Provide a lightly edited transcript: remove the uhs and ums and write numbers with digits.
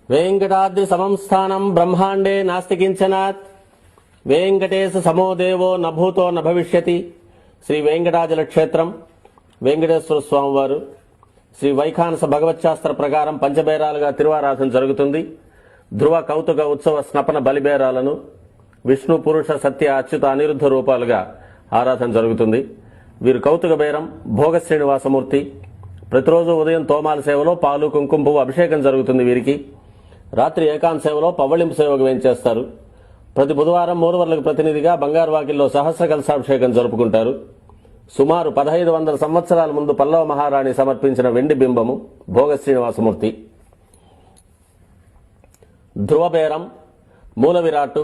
वेंकटाद्रि समं स्थानं ब्रह्मांडे नास्ति किंचनात् वेंकटेश समो देवो न भूतो न भविष्यति श्री वेंकटाचल क्षेत्रम వెంకటేశ్వర స్వామి వారు శ్రీ వైఖానస భగవచ్శాస్త్ర ప్రకారం పంచబేరాలుగా తిరువారాధన జరుగుతుంది. ధ్రువ కౌతుక ఉత్సవ స్నపన బలిబేరాలను విష్ణు పురుష సత్య అచ్యుత అనిరుద్ధ రూపాలుగా ఆరాధన జరుగుతుంది. వీరు కౌతుక బేరం భోగ శ్రీనివాసమూర్తి. ప్రతిరోజు ఉదయం తోమాల సేవలో పాలు కుంకుమ పువ్వు అభిషేకం జరుగుతుంది. వీరికి రాత్రి ఏకాంత సేవలో పవ్వళింపు సేవకు వేయించేస్తారు. ప్రతి బుధవారం మూడువర్లకు ప్రతినిధిగా బంగారు వాకిల్లో సహస్ర కలశాభిషేకం జరుపుకుంటారు. సుమారు 1500 సంవత్సరాల ముందు పల్లవ మహారాణి సమర్పించిన వెండి బింబము భోగ శ్రీనివాసమూర్తి. ధ్రువబేరం మూల విరాట్టు